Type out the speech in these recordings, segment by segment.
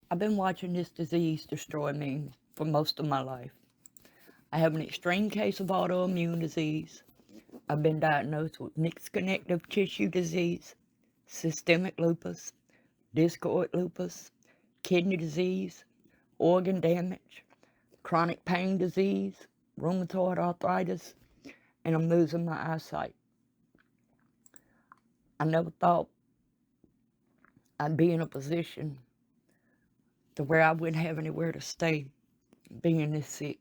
I've been watching this disease destroy me for most of my life. I have an extreme case of autoimmune disease. I've been diagnosed with mixed connective tissue disease, systemic lupus, discoid lupus, kidney disease, organ damage, chronic pain disease, rheumatoid arthritis, and I'm losing my eyesight. I never thought I'd be in a position to where I wouldn't have anywhere to stay being this sick.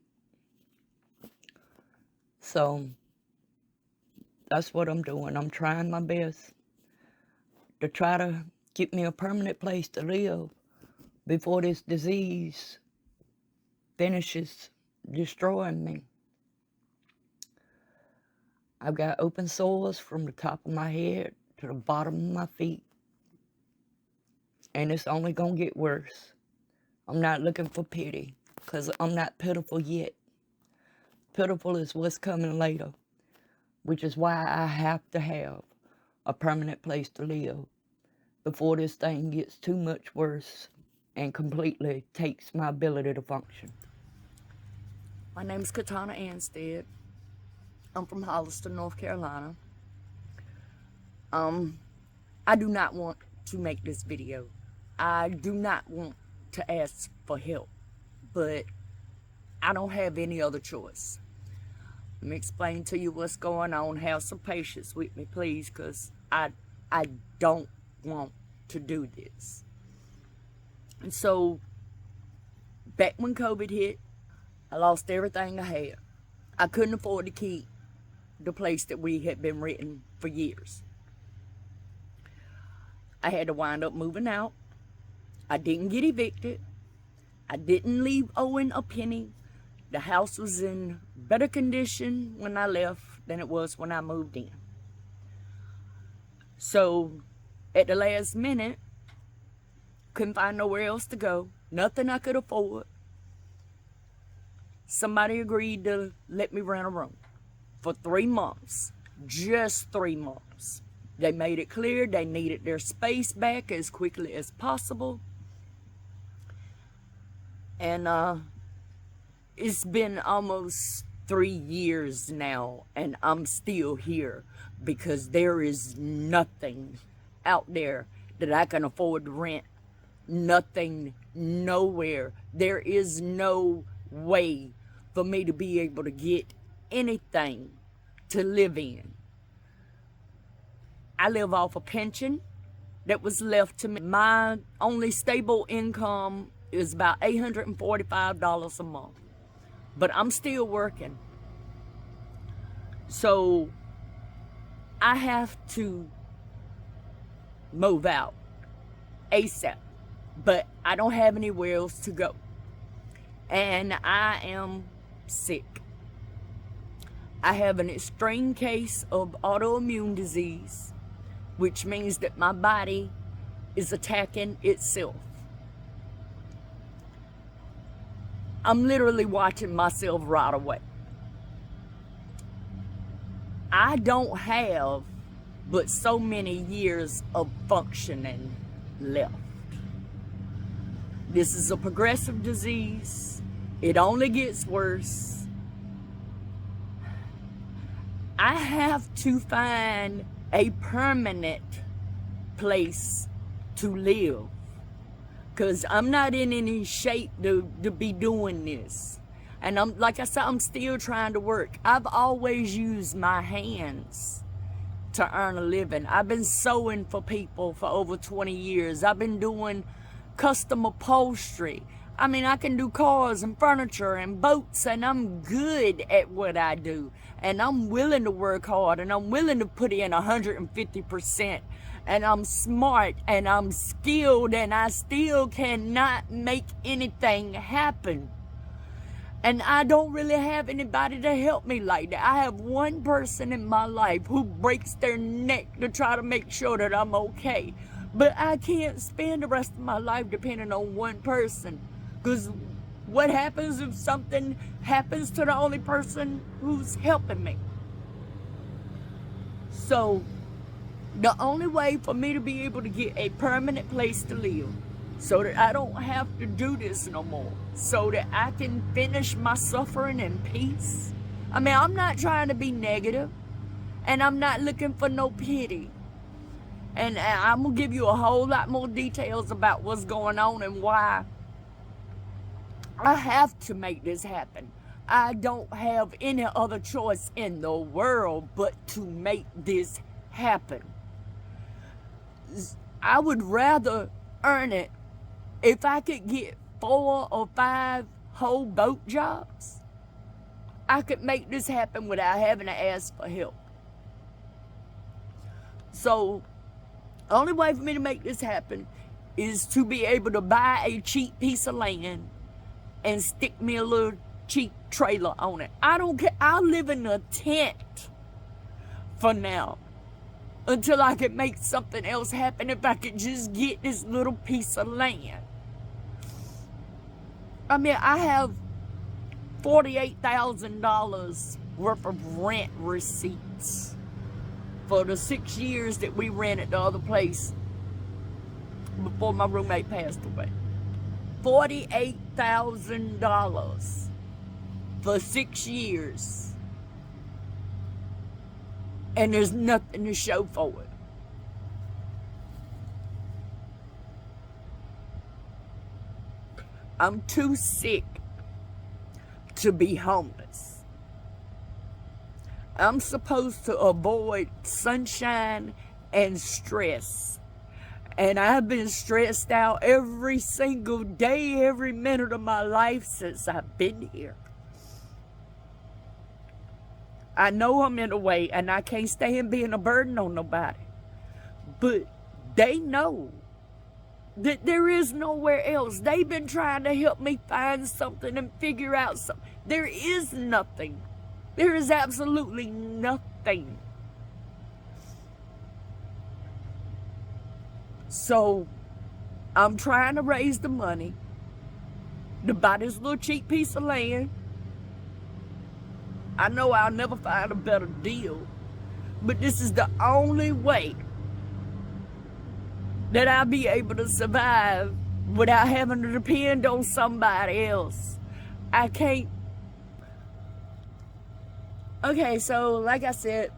So that's what I'm doing. I'm trying my best to try to get me a permanent place to live before this disease finishes destroying me. I've got open sores from the top of my head to the bottom of my feet. And it's only going to get worse. I'm not looking for pity, because I'm not pitiful yet. Pitiful is what's coming later, which is why I have to have a permanent place to live before this thing gets too much worse and completely takes my ability to function. My name is Katonna Anstead. I'm from Hollister, North Carolina. I do not want to make this video. I do not want to ask for help, but I don't have any other choice. Let me explain to you what's going on. Have some patience with me, please, because I don't want to do this. And so, back when COVID hit, I lost everything I had. I couldn't afford to keep the place that we had been renting for years. I had to wind up moving out. I didn't get evicted. I didn't leave owing a penny. The house was in better condition when I left than it was when I moved in. So, at the last minute, couldn't find nowhere else to go. Nothing I could afford. Somebody agreed to let me rent a room for 3 months. Just 3 months. They made it clear they needed their space back as quickly as possible. And it's been almost 3 years now, and I'm still here because there is nothing out there that I can afford to rent. Nothing, nowhere. There is no way for me to be able to get anything to live in. I live off a pension that was left to me. My only stable income is about $845 a month. But I'm still working. So I have to move out ASAP. But I don't have anywhere else to go. And I am sick. I have an extreme case of autoimmune disease, which means that my body is attacking itself. I'm literally watching myself rot away. I don't have but so many years of functioning left. This is a progressive disease. It only gets worse. I have to find a permanent place to live, because I'm not in any shape to be doing this. And like I said, I'm still trying to work. I've always used my hands to earn a living. I've been sewing for people for over 20 years. I've been doing custom upholstery. I mean, I can do cars and furniture and boats, and I'm good at what I do. And I'm willing to work hard, and I'm willing to put in 150%. And I'm smart, and I'm skilled, and I still cannot make anything happen. And I don't really have anybody to help me like that. I have one person in my life who breaks their neck to try to make sure that I'm okay. But I can't spend the rest of my life depending on one person. Because what happens if something happens to the only person who's helping me? So the only way for me to be able to get a permanent place to live so that I don't have to do this no more, so that I can finish my suffering in peace. I mean, I'm not trying to be negative, and I'm not looking for no pity. And I'm going to give you a whole lot more details about what's going on and why I have to make this happen. I don't have any other choice in the world but to make this happen. I would rather earn it if I could get 4 or 5 whole boat jobs. I could make this happen without having to ask for help. So, the only way for me to make this happen is to be able to buy a cheap piece of land and stick me a little cheap trailer on it. I don't care. I'll live in a tent for now until I can make something else happen. If I could just get this little piece of land. I mean, I have $48,000 worth of rent receipts for the 6 years that we rented the other place before my roommate passed away. $48,000 for 6 years. And there's nothing to show for it. I'm too sick to be homeless. I'm supposed to avoid sunshine and stress. And I've been stressed out every single day, every minute of my life since I've been here. I know I'm in a way, and I can't stand being a burden on nobody. But they know that there is nowhere else. They've been trying to help me find something and figure out something. There is nothing. There is absolutely nothing. So, I'm trying to raise the money to buy this little cheap piece of land. I know I'll never find a better deal, but this is the only way that I'll be able to survive without having to depend on somebody else. I can't. Okay, so like I said,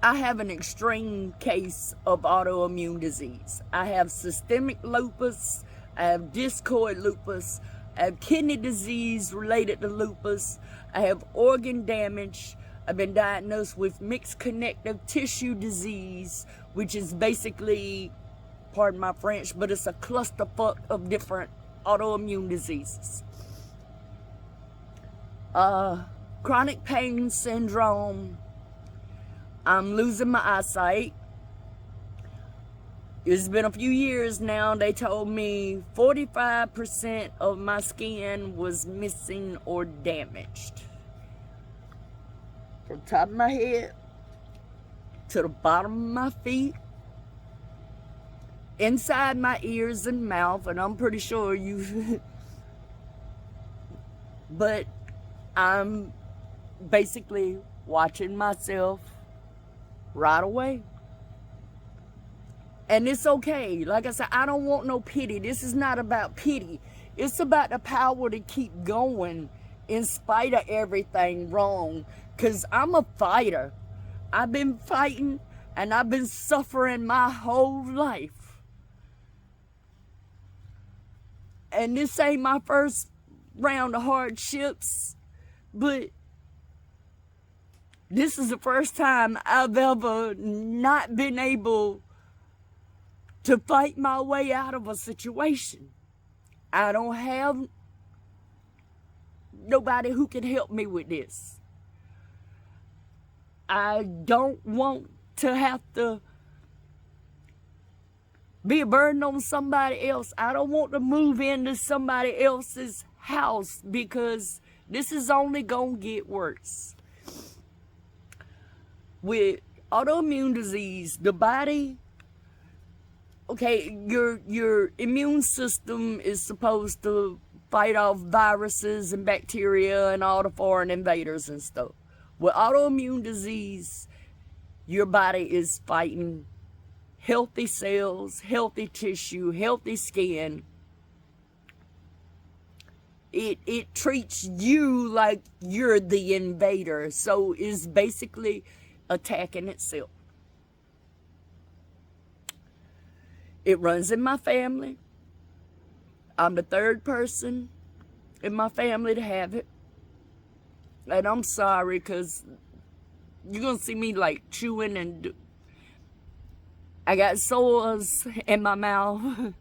I have an extreme case of autoimmune disease. I have systemic lupus, I have discoid lupus, I have kidney disease related to lupus, I have organ damage, I've been diagnosed with mixed connective tissue disease, which is basically, pardon my French, but it's a clusterfuck of different autoimmune diseases. Chronic pain syndrome. I'm losing my eyesight. It's been a few years now. They told me 45% of my skin was missing or damaged. From the top of my head to the bottom of my feet, inside my ears and mouth, and I'm pretty sure you... But I'm basically watching myself right away. And it's okay. Like I said, I don't want no pity. This is not about pity. It's about the power to keep going in spite of everything wrong. Because I'm a fighter. I've been fighting and I've been suffering my whole life. And this ain't my first round of hardships, but this is the first time I've ever not been able to fight my way out of a situation. I don't have nobody who can help me with this. I don't want to have to be a burden on somebody else. I don't want to move into somebody else's house because this is only gonna get worse. With autoimmune disease, the body, okay, your immune system is supposed to fight off viruses and bacteria and all the foreign invaders and stuff. With autoimmune disease, your body is fighting healthy cells, healthy tissue, healthy skin. It treats you like you're the invader, so it's basically attacking itself. It runs in my family. I'm the third person in my family to have it. And I'm sorry, because you're going to see me like chewing and I got sores in my mouth.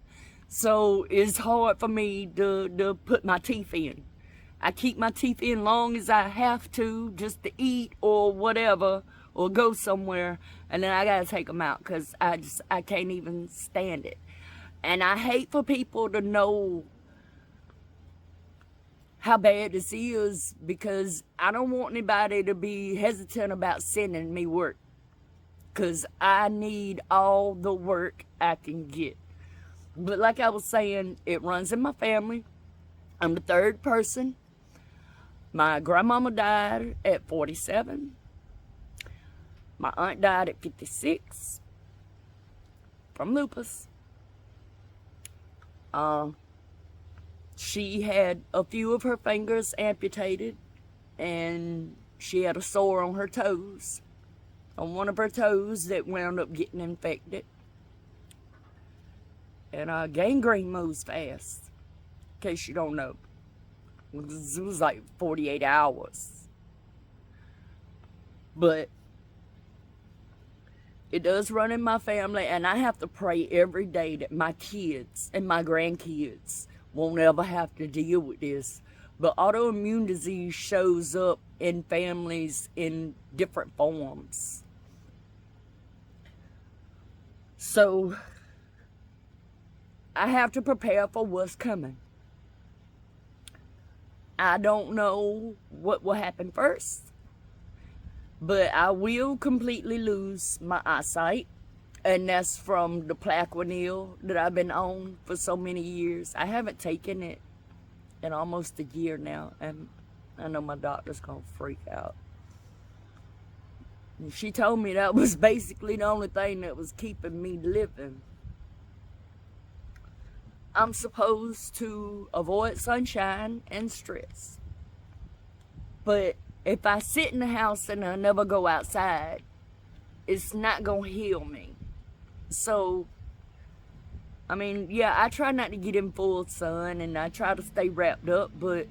So it's hard for me to put my teeth in. I keep my teeth in long as I have to, just to eat or whatever, or go somewhere, and then I gotta take them out because I can't even stand it. And I hate for people to know how bad this is, because I don't want anybody to be hesitant about sending me work, because I need all the work I can get. But like I was saying, it runs in my family. I'm the third person. My grandmama died at 47. My aunt died at 56 from lupus. She had a few of her fingers amputated, and she had a sore on her toes, on one of her toes that wound up getting infected. And gangrene moves fast, in case you don't know. It was like 48 hours. But it does run in my family, and I have to pray every day that my kids and my grandkids won't ever have to deal with this. But autoimmune disease shows up in families in different forms. So I have to prepare for what's coming. I don't know what will happen first, but I will completely lose my eyesight, and that's from the Plaquenil that I've been on for so many years. I haven't taken it in almost a year now, and I know my doctor's gonna freak out. And she told me that was basically the only thing that was keeping me living. I'm supposed to avoid sunshine and stress. But if I sit in the house and I never go outside, it's not going to heal me. So, I mean, yeah, I try not to get in full sun and I try to stay wrapped up, but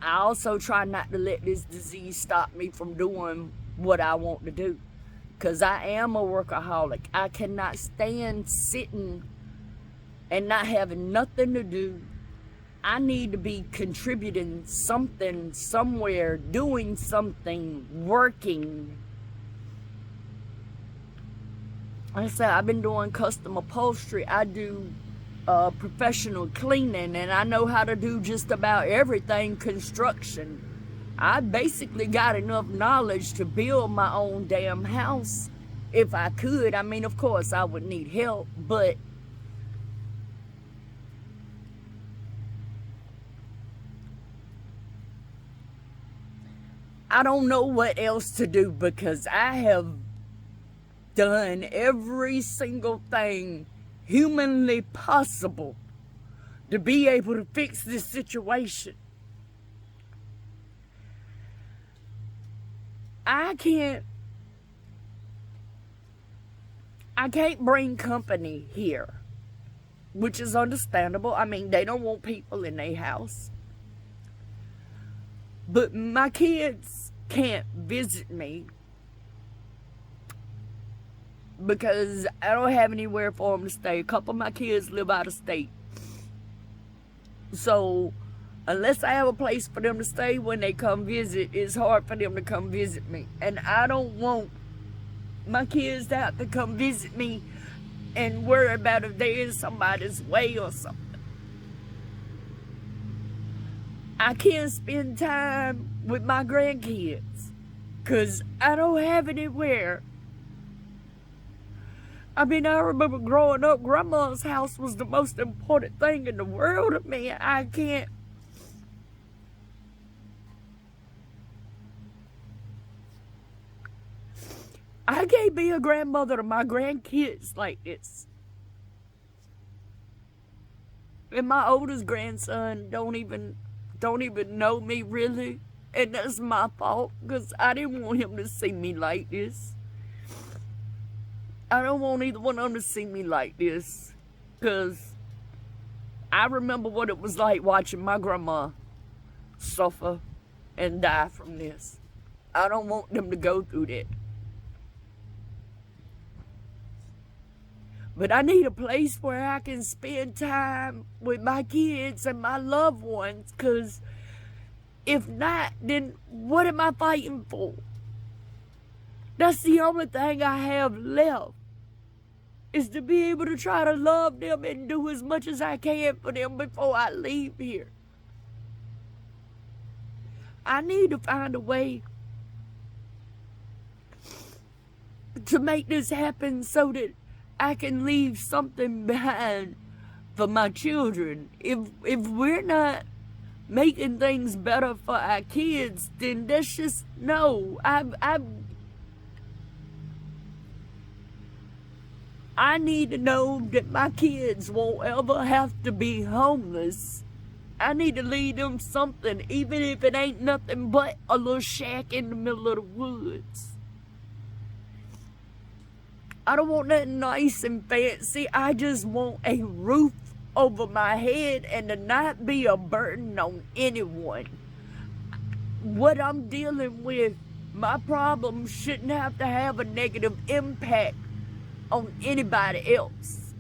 I also try not to let this disease stop me from doing what I want to do. Because I am a workaholic. I cannot stand sitting and not having nothing to do. I need to be contributing something somewhere, doing something, working. Like I said, I've been doing custom upholstery. I do professional cleaning, and I know how to do just about everything construction. I basically got enough knowledge to build my own damn house if I could. I mean, of course, I would need help, but I don't know what else to do, because I have done every single thing humanly possible to be able to fix this situation. I can't bring company here, which is understandable. I mean, they don't want people in their house. But my kids can't visit me because I don't have anywhere for them to stay. A couple of my kids live out of state. So unless I have a place for them to stay when they come visit, it's hard for them to come visit me. And I don't want my kids to have to come visit me and worry about if they're in somebody's way or something. I can't spend time with my grandkids because I don't have anywhere. I mean, I remember growing up, Grandma's house was the most important thing in the world to me. I can't. I can't be a grandmother to my grandkids like this. And my oldest grandson don't even know me really. And that's my fault, because I didn't want him to see me like this. I don't want either one of them to see me like this, because I remember what it was like watching my grandma suffer and die from this. I don't want them to go through that. But I need a place where I can spend time with my kids and my loved ones, because if not, then what am I fighting for? That's the only thing I have left, is to be able to try to love them and do as much as I can for them before I leave here. I need to find a way to make this happen so that I can leave something behind for my children. If we're not making things better for our kids, then that's just, no. I need to know that my kids won't ever have to be homeless. I need to leave them something, even if it ain't nothing but a little shack in the middle of the woods. I don't want nothing nice and fancy. I just want a roof over my head and to not be a burden on anyone. What I'm dealing with, my problems shouldn't have to have a negative impact on anybody else.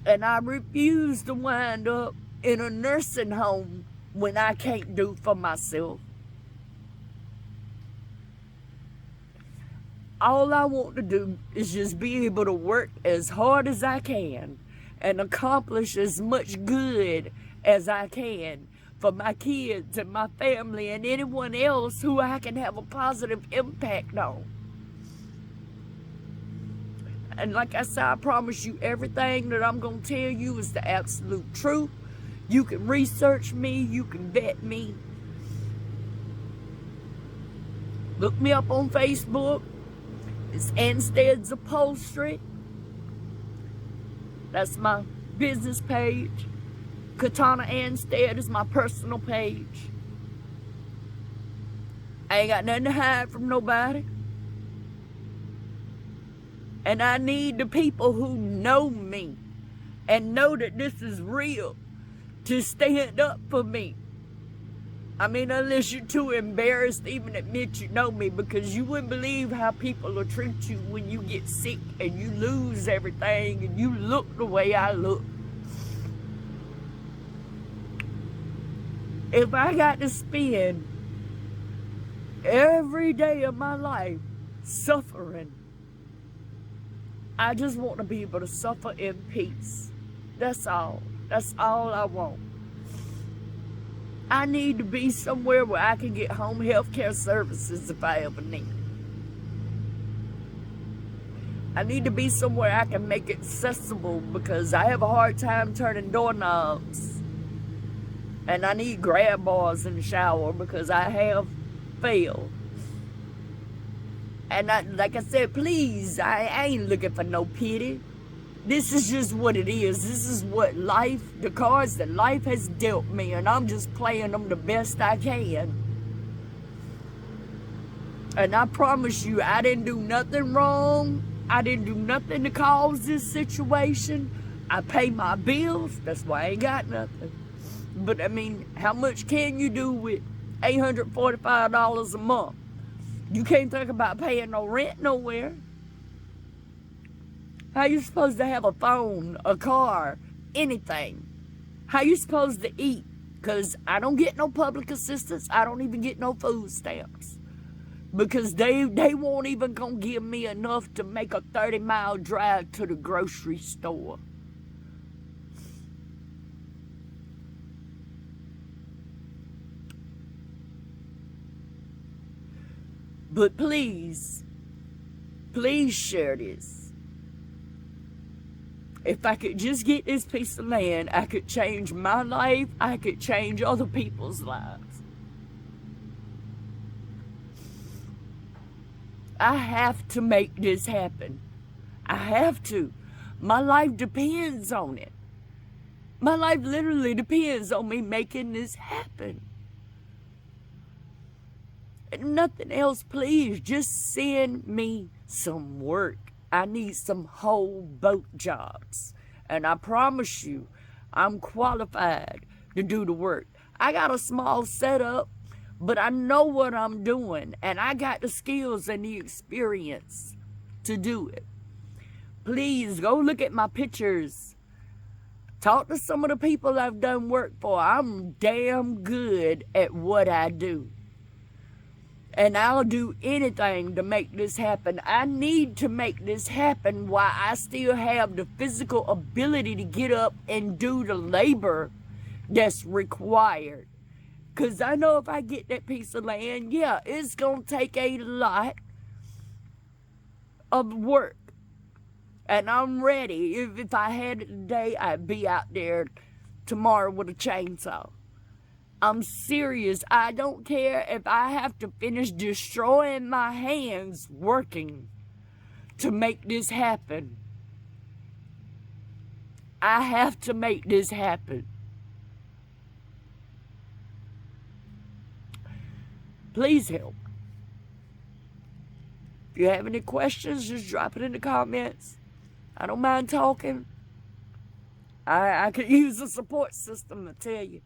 And I refuse to wind up in a nursing home when I can't do for myself. All I want to do is just be able to work as hard as I can and accomplish as much good as I can for my kids and my family and anyone else who I can have a positive impact on. And like I said, I promise you, everything that I'm going to tell you is the absolute truth. You can research me, you can vet me. Look me up on Facebook. It's Anstead's Upholstery. That's my business page. Katonna Anstead is my personal page. I ain't got nothing to hide from nobody. And I need the people who know me and know that this is real to stand up for me. I mean, unless you're too embarrassed to even admit you know me, because you wouldn't believe how people will treat you when you get sick and you lose everything and you look the way I look. If I got to spend every day of my life suffering, I just want to be able to suffer in peace. That's all. That's all I want. I need to be somewhere where I can get home health care services if I ever need. I need to be somewhere I can make it accessible, because I have a hard time turning doorknobs. And I need grab bars in the shower because I have failed. And like I said, please, I ain't looking for no pity. This is just what it is. This is what life, the cards that life has dealt me, and I'm just playing them the best I can. And I promise you, I didn't do nothing wrong. I didn't do nothing to cause this situation. I pay my bills. That's why I ain't got nothing. But I mean, how much can you do with $845 a month? You can't think about paying no rent nowhere. How you supposed to have a phone, a car, anything? How you supposed to eat? Because I don't get no public assistance. I don't even get no food stamps. Because they won't even gonna give me enough to make a 30-mile drive to the grocery store. But please, please share this. If I could just get this piece of land, I could change my life. I could change other people's lives. I have to make this happen. I have to. My life depends on it. My life literally depends on me making this happen. And nothing else, please. Just send me some work. I need some whole boat jobs. And I promise you, I'm qualified to do the work. I got a small setup, but I know what I'm doing. And I got the skills and the experience to do it. Please go look at my pictures. Talk to some of the people I've done work for. I'm damn good at what I do. And I'll do anything to make this happen. I need to make this happen while I still have the physical ability to get up and do the labor that's required. Because I know if I get that piece of land, yeah, it's going to take a lot of work. And I'm ready. If I had it today, I'd be out there tomorrow with a chainsaw. I'm serious. I don't care if I have to finish destroying my hands working to make this happen. I have to make this happen. Please help. If you have any questions, just drop it in the comments. I don't mind talking. I could use a support system to tell you.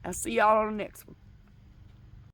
I'll see y'all on the next one.